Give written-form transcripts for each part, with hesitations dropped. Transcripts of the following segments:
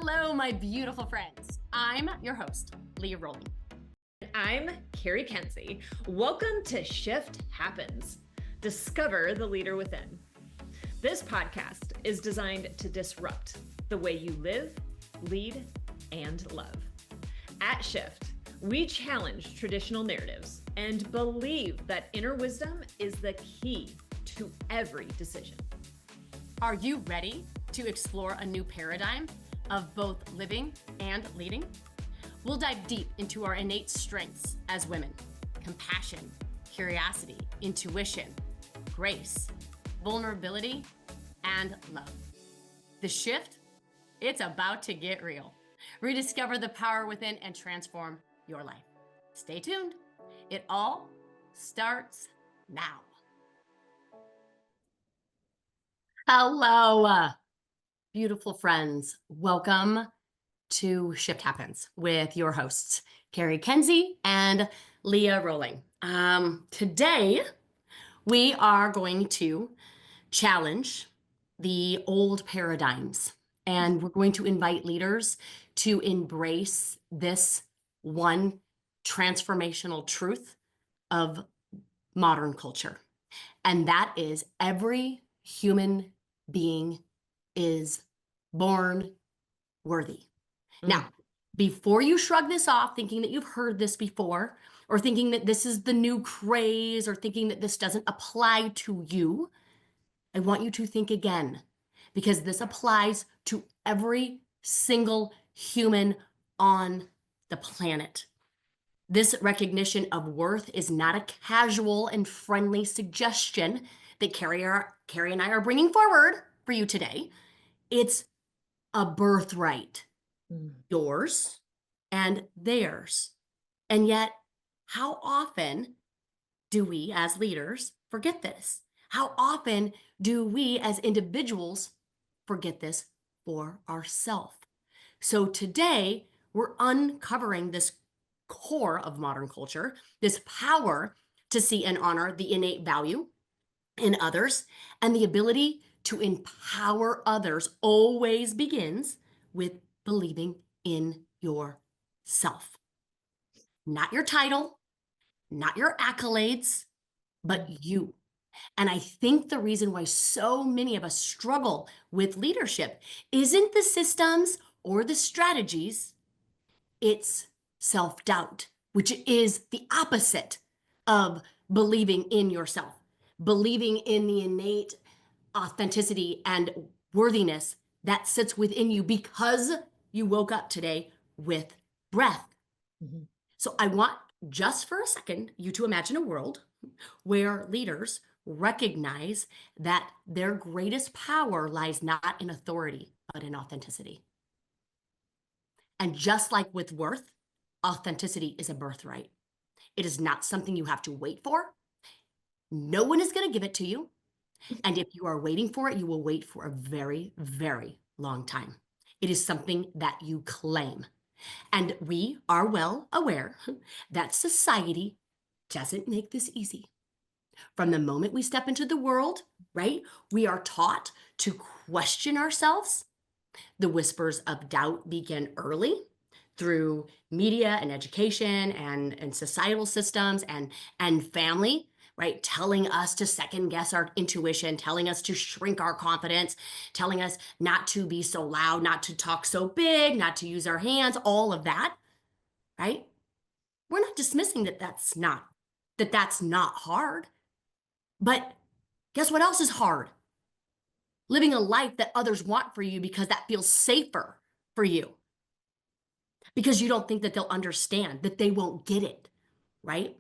Hello, my beautiful friends. I'm your host, Leah Rowling. And I'm Carrie Kenzie. Welcome to Shift Happens. Discover the leader within. This podcast is designed to disrupt the way you live, lead, and love. At Shift, we challenge traditional narratives and believe that inner wisdom is the key to every decision. Are you ready to explore a new paradigm of both living and leading? We'll dive deep into our innate strengths as women: compassion, curiosity, intuition, grace, vulnerability, and love. The shift, it's about to get real. Rediscover the power within and transform your life. Stay tuned. It all starts now. Hello, beautiful friends. Welcome to Shift Happens with your hosts, Carrie Kenzie and Leah Rowling. Today, we are going to challenge the old paradigms, and we're going to invite leaders to embrace this one transformational truth of modern culture. And that is every human being is born worthy. Now, before you shrug this off, thinking that you've heard this before, or thinking that this is the new craze, or thinking that this doesn't apply to you, I want you to think again, because this applies to every single human on the planet. This recognition of worth is not a casual and friendly suggestion that Carrie and I are bringing forward for you today. It's a birthright, yours and theirs. And yet, how often do we as leaders forget this? How often do we as individuals forget this for ourselves? So today, we're uncovering this core of modern culture, this power to see and honor the innate value in others, and the ability to empower others always begins with believing in yourself. Not your title, not your accolades, but you. And I think the reason why so many of us struggle with leadership isn't the systems or the strategies, it's self-doubt, which is the opposite of believing in yourself, believing in the innate authenticity and worthiness that sits within you because you woke up today with breath. So I want, just for a second, you to imagine a world where leaders recognize that their greatest power lies not in authority, but in authenticity. And just like with worth, authenticity is a birthright. It is not something you have to wait for. No one is going to give it to you. And if you are waiting for it, you will wait for a very, very long time. It is something that you claim. And we are well aware that society doesn't make this easy. From the moment we step into the world, right, we are taught to question ourselves. The whispers of doubt begin early through media and education and societal systems and family, right? Telling us to second guess our intuition, telling us to shrink our confidence, telling us not to be so loud, not to talk so big, not to use our hands, all of that, right? We're not dismissing that's not hard. But guess what else is hard? Living a life that others want for you because that feels safer for you. Because you don't think that they'll understand, that they won't get it, right?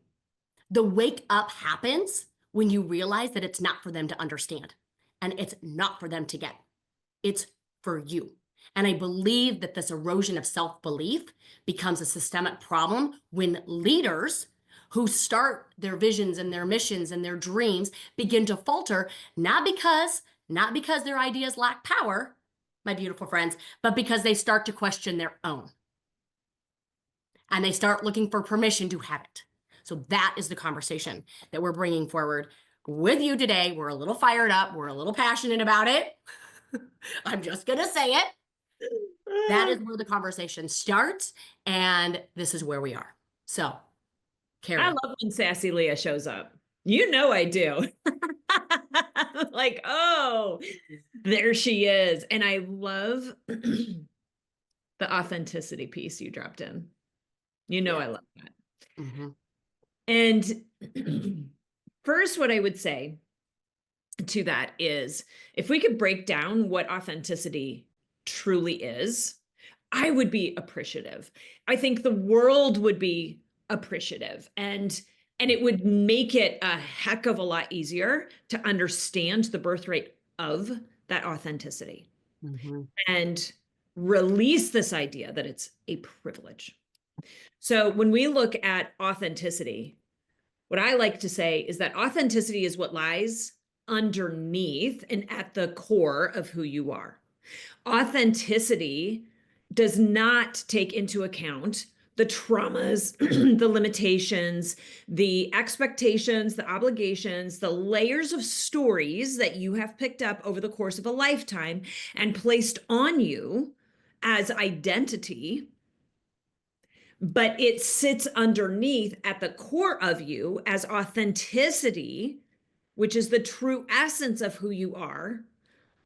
The wake up happens when you realize that it's not for them to understand and it's not for them to get. It's for you. And I believe that this erosion of self-belief becomes a systemic problem when leaders who start their visions and their missions and their dreams begin to falter, not because their ideas lack power, my beautiful friends, but because they start to question their own. And they start looking for permission to have it. So that is the conversation that we're bringing forward with you today. We're a little fired up. We're a little passionate about it. I'm just going to say it. That is where the conversation starts, and this is where we are. So, I Carrie. love when sassy Leah shows up. You know I do. Like, oh, there she is. And I love the authenticity piece you dropped in. You know Yeah. I love that. Mm-hmm. And first, what I would say to that is if we could break down what authenticity truly is, I would be appreciative. I think the world would be appreciative, and it would make it a heck of a lot easier to understand the birthright of that authenticity Mm-hmm. and release this idea that it's a privilege. So when we look at authenticity, what I like to say is that authenticity is what lies underneath and at the core of who you are. Authenticity does not take into account the traumas, the limitations, the expectations, the obligations, the layers of stories that you have picked up over the course of a lifetime and placed on you as identity, but it sits underneath at the core of you as authenticity, which is the true essence of who you are,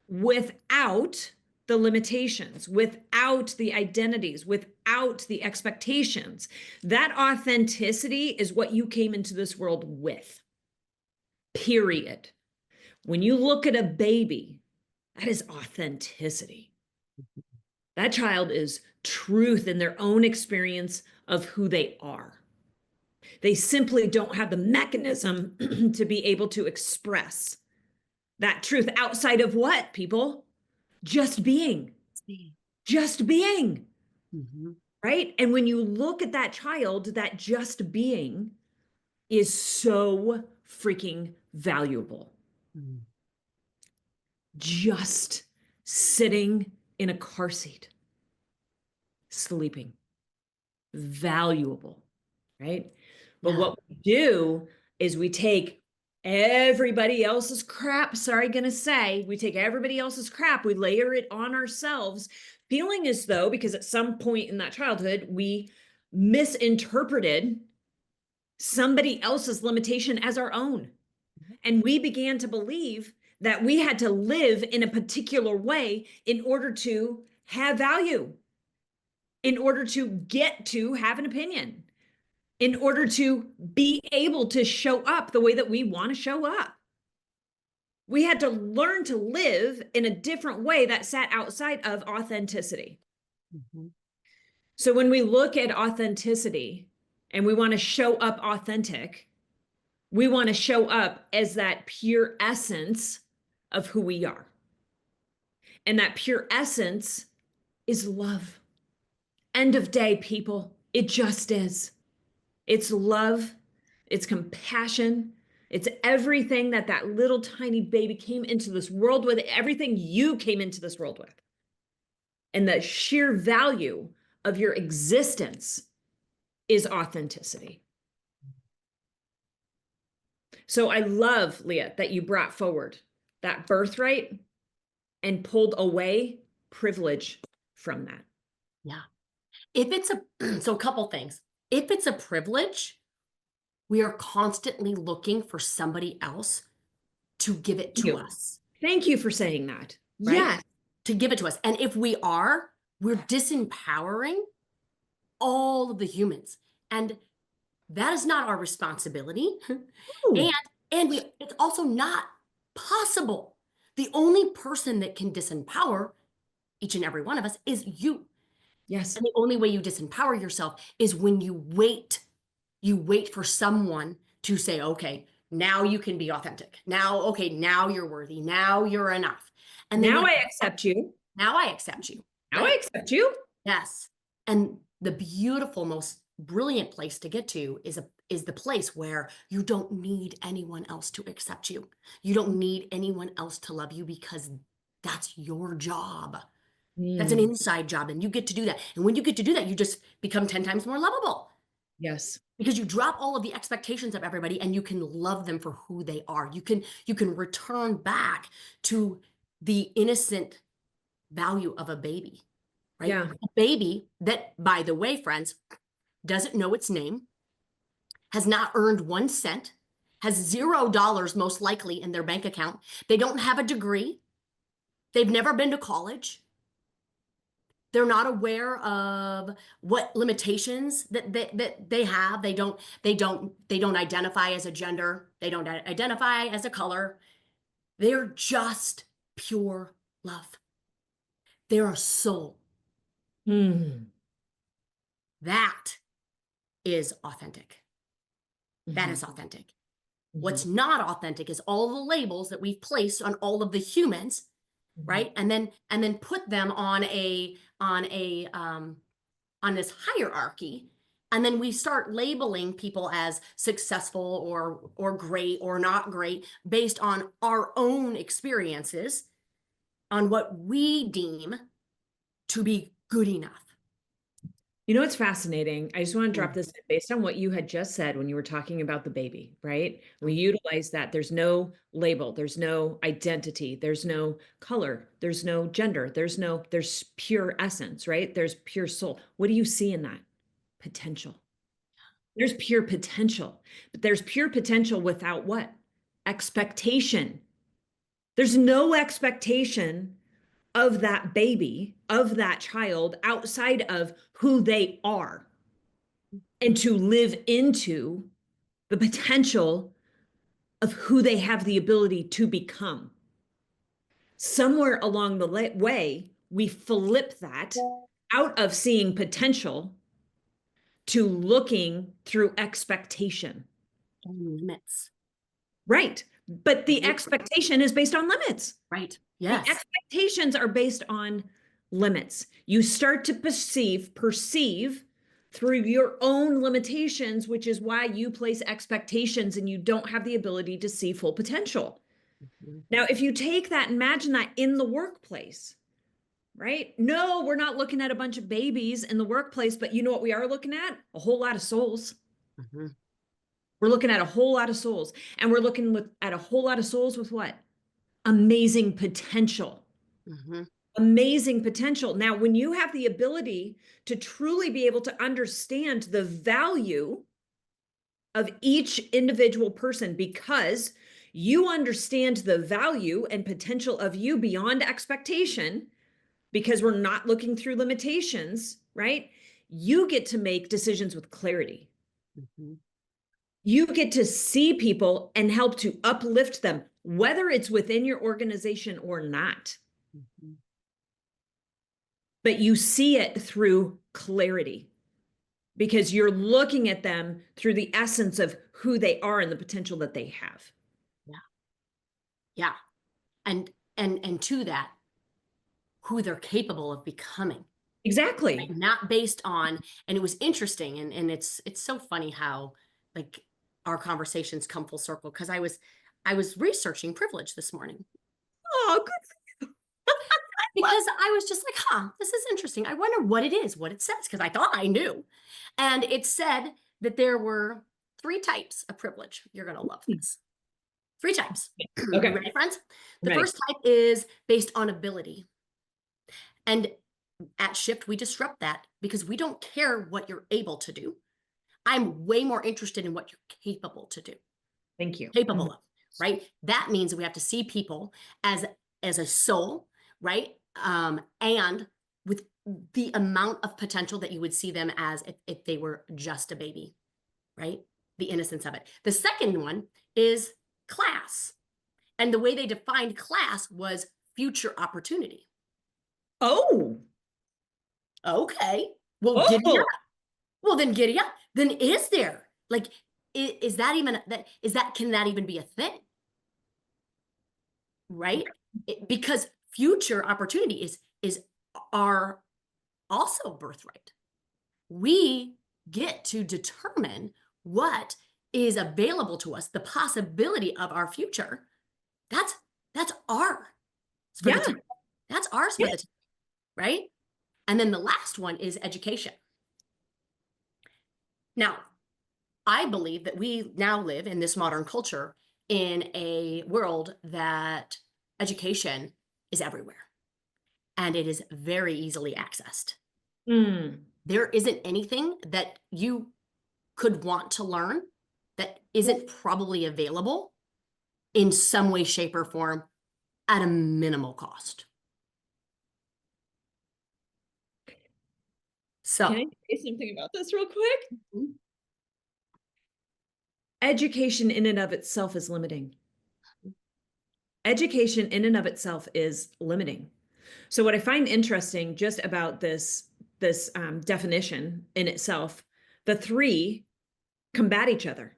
without the limitations, without the identities, without the expectations. That authenticity is what you came into this world with, period. When you look at a baby, that is authenticity. That child is truth in their own experience of who they are. They simply don't have the mechanism to be able to express that truth outside of what, people? Just being. Just being. Mm-hmm. Right? And when you look at that child, that just being is so freaking valuable. Mm-hmm. Just sitting in a car seat, sleeping, valuable, right? But Yeah. what we do is we take everybody else's crap. Sorry, gonna say, we take everybody else's crap, we layer it on ourselves, feeling as though, because at some point in that childhood, we misinterpreted somebody else's limitation as our own. And we began to believe that we had to live in a particular way in order to have value, in order to get to have an opinion, in order to be able to show up the way that we want to show up. We had to learn to live in a different way that sat outside of authenticity. Mm-hmm. So when we look at authenticity and we want to show up authentic, we want to show up as that pure essence of who we are. And that pure essence is love. End of day, people. It just is. It's love. It's compassion. It's everything that that little tiny baby came into this world with, everything you came into this world with. And the sheer value of your existence is authenticity. So I love, Leah, that you brought forward that birthright and pulled away privilege from that. Yeah. If it's so a couple things. If it's a privilege, we are constantly looking for somebody else to give it Thank to you. us, Thank you for saying that. right? Yes. To give it to us. And if we are, we're disempowering all of the humans. And that is not our responsibility. Ooh, And it's also not possible. The only person that can disempower each and every one of us is you. yes. And the only way you disempower yourself is when you wait. You wait for someone to say, okay, now you can be authentic. Now, okay, now you're worthy. Now you're enough. And then Now you, I accept you. now I accept you, Now I right? accept you. Yes. And the beautiful, most brilliant place to get to is the place where you don't need anyone else to accept you. You don't need anyone else to love you because that's your job. That's an Mm, inside job, and you get to do that. And when you get to do that, you just become 10 times more lovable yes. because you drop all of the expectations of everybody and you can love them for who they are. You can return back to the innocent value of a baby. right? Yeah. A baby that, by the way, friends, doesn't know its name, has not earned 1 cent, has $0 most likely in their bank account. They don't have a degree. They've never been to college. They're not aware of what limitations that they have. They don't identify as a gender. They don't identify as a color. They're just pure love. They're a soul. Mm. That is authentic. That is Mhm. authentic. What's Mhm. not authentic is all the labels that we've placed on all of the humans, Mhm. right? And then put them on this hierarchy, and then we start labeling people as successful or great or not great based on our own experiences, on what we deem to be good enough. You know, what's fascinating. I just want to drop Mm, this in based on what you had just said when you were talking about the baby, right? We utilize that. There's no label, there's no identity, there's no color, there's no gender, there's pure essence, right? There's pure soul. What do you see in that? Potential. There's pure potential, but there's pure potential without what? Expectation. There's no expectation of that baby, of that child outside of who they are, and to live into the potential of who they have the ability to become. Somewhere along the way, we flip that out of seeing potential to looking through expectation. limits. Right. But the Mhm. expectation is based on limits. Right. The Yes. expectations are based on limits. You start to perceive through your own limitations, which is why you place expectations and you don't have the ability to see full potential. Mhm. Now, if you take that, imagine that in the workplace, right? No, we're not looking at a bunch of babies in the workplace, but you know what we are looking at? A whole lot of souls. Mhm. We're looking at a whole lot of souls. And we're looking at a whole lot of souls with what? Amazing potential. Mhm. Amazing potential. Now, when you have the ability to truly be able to understand the value of each individual person because you understand the value and potential of you beyond expectation, because we're not looking through limitations, right? You get to make decisions with clarity. Mhm. You get to see people and help to uplift them, whether it's within your organization or not. Mhm. But you see it through clarity because you're looking at them through the essence of who they are and the potential that they have. Yeah. Yeah. And to that, who they're capable of becoming. Exactly. Not based on, and it was interesting, and it's so funny how, like, our conversations come full circle, because I was researching privilege this morning, Oh, good. because I was just like, this is interesting. I wonder what it is, what it says, because I thought I knew. And it said that there were three types of privilege. You're gonna love this. Three types. You Okay, ready, friends? I'm The ready. first type is based on ability. And at Shift, we disrupt that because we don't care what you're able to do. I'm way more interested in what you're capable to do, Thank you. capable of, right? That means we have to see people as a soul, right? And with the amount of potential that you would see them as if they were just a baby, right? The innocence of it. The second one is class. And the way they defined class was future opportunity. Oh, Okay. Well, giddy oh, up. Well, then giddy up. Then is there, like, is that even that is that can that even be a thing? Right? Because future opportunity is our also birthright. We get to determine what is available to us, the possibility of our future. That's that's ours for the yeah, take. That's ours for yeah. the take, right? And then the last one is education. Now, I believe that we now live in this modern culture in a world that education is everywhere. and it is very easily accessed. Mm. There isn't anything that you could want to learn that isn't probably available in some way, shape, or form at a minimal cost. Can I So, say something about this real quick? Education in and of itself is limiting. Education in and of itself is limiting. So what I find interesting just about this definition in itself, the three combat each other,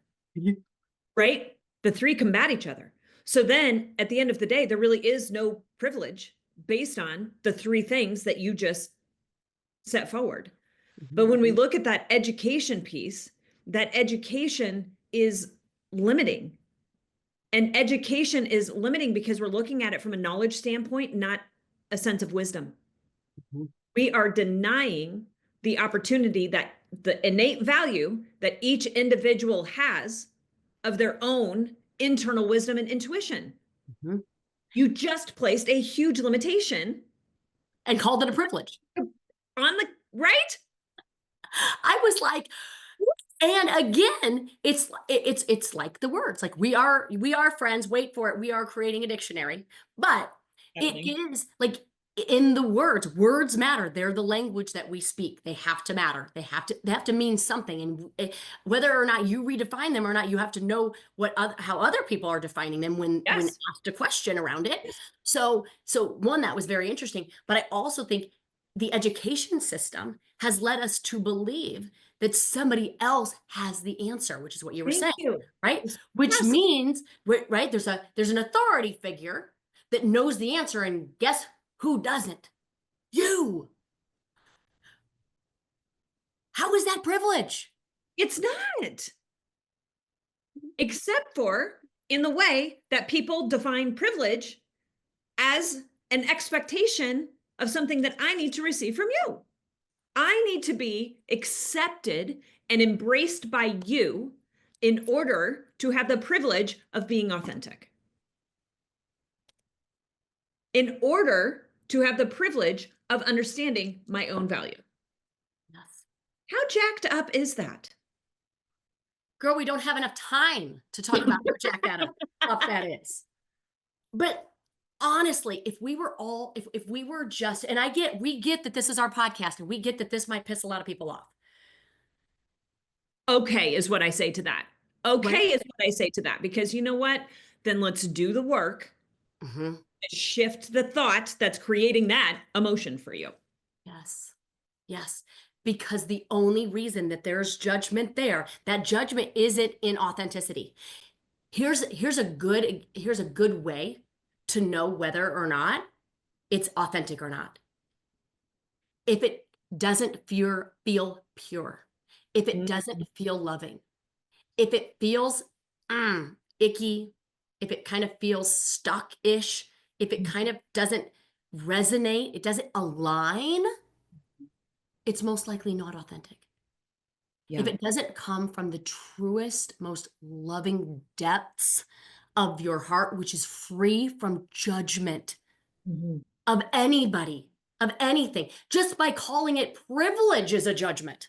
right? The three combat each other. So then at the end of the day, there really is no privilege based on the three things that you just set forward. But when we look at that education piece, that education is limiting. And education is limiting because we're looking at it from a knowledge standpoint, not a sense of wisdom. We are denying the opportunity that the innate value that each individual has of their own internal wisdom and intuition. You just placed a huge limitation and called it a privilege. on the right. I was like, and again, it's like the words, like we are friends. Wait for it. We are creating a dictionary, but it is like in the words matter. They're the language that we speak. They have to matter. They have to mean something. And whether or not you redefine them or not, you have to know how other people are defining them when asked a question around it. So one, that was very interesting. But I also think the education system has led us to believe that somebody else has the answer, which is what you were saying, right? Which means, right, there's an authority figure that knows the answer, and guess who doesn't? You. How is that privilege? It's not. Except for in the way that people define privilege as an expectation of something that I need to receive from you. I need to be accepted and embraced by you in order to have the privilege of being authentic. In order to have the privilege of understanding my own value. Yes. How jacked up is that? Girl, we don't have enough time to talk about how jacked up that is. But honestly, if we were just, and we get that this is our podcast and we get that this might piss a lot of people off. Okay, is what I say to that. Okay, is what I say to that, because you know what? Then let's do the work. Shift the thought that's creating that emotion for you. Yes. Yes. Because the only reason that there's judgment there, that judgment isn't in authenticity. Here's a good way to know whether or not it's authentic or not. If it doesn't feel pure, if it doesn't feel loving, if it feels icky, if it kind of feels stuck-ish, if it kind of doesn't resonate, it doesn't align, it's most likely not authentic. If it doesn't come from the truest, most loving depths of your heart, which is free from judgment of anybody, of anything, just by calling it privilege is a judgment.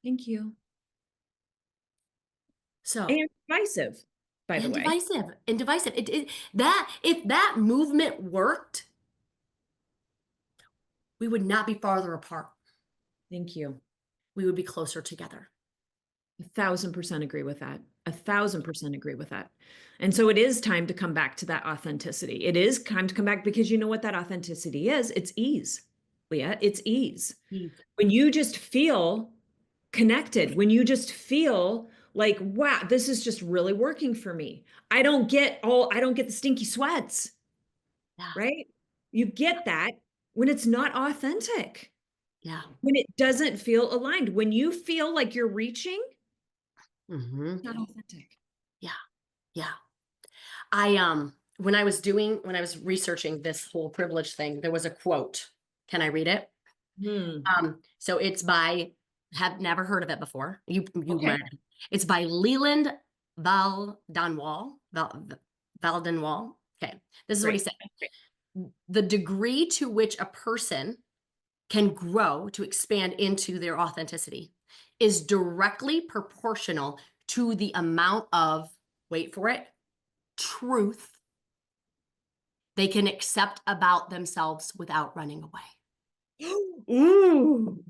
Thank you. So, and divisive, by the way. Divisive. If that movement worked, we would not be farther apart. Thank you. We would be closer together. 1,000% agree with that. 1,000% agree with that. And so it is time to come back to that authenticity. It is time to come back, because you know what that authenticity is? It's ease, Leah. It's ease. When you just feel connected, when you just feel like, wow, this is just really working for me. I don't get the stinky sweats, right? You get that when it's not authentic. Yeah. When it doesn't feel aligned, when you feel like you're reaching, not authentic. Yeah. Yeah. When I was researching this whole privilege thing, there was a quote. Can I read it? So it's have never heard of it before. Might. It's by Leland Valdenwall. Okay. This is what he said. the degree to which a person can grow to expand into their authenticity is directly proportional to the amount of, wait for it, truth they can accept about themselves without running away. Ooh.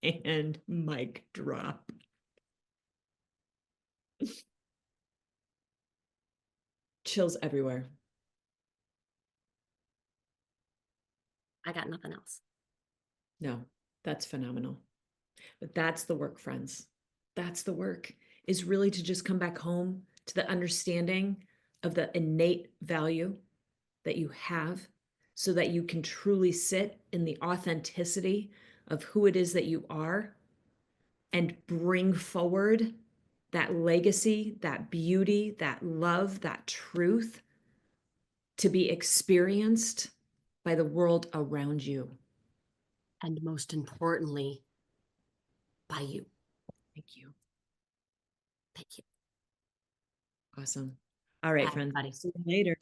And mic drop. Chills everywhere. I got nothing else. No, that's phenomenal. But that's the work, friends. That's the work, is really to just come back home to the understanding of the innate value that you have so that you can truly sit in the authenticity of who it is that you are and bring forward that legacy, that beauty, that love, that truth to be experienced by the world around you. And most importantly, by you. Thank you. Thank you. Awesome. All right, Bye, friends. everybody. See you later.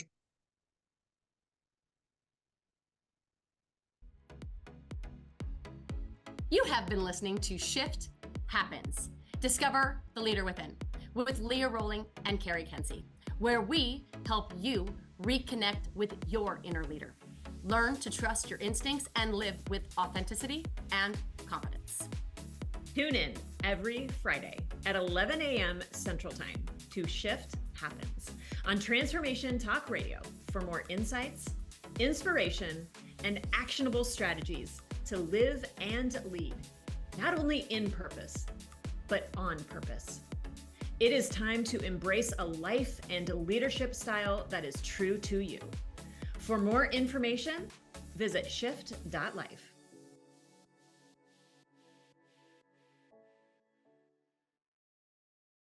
You have been listening to Shift Happens. Discover the Leader Within with Leah Rowling and Carrie Kenzie, where we help you reconnect with your inner leader. Learn to trust your instincts and live with authenticity and confidence. Tune in every Friday at 11 a.m. Central Time to Shift Happens on Transformation Talk Radio for more insights, inspiration, and actionable strategies to live and lead, not only in purpose, but on purpose. It is time to embrace a life and leadership style that is true to you. For more information, visit shift.life.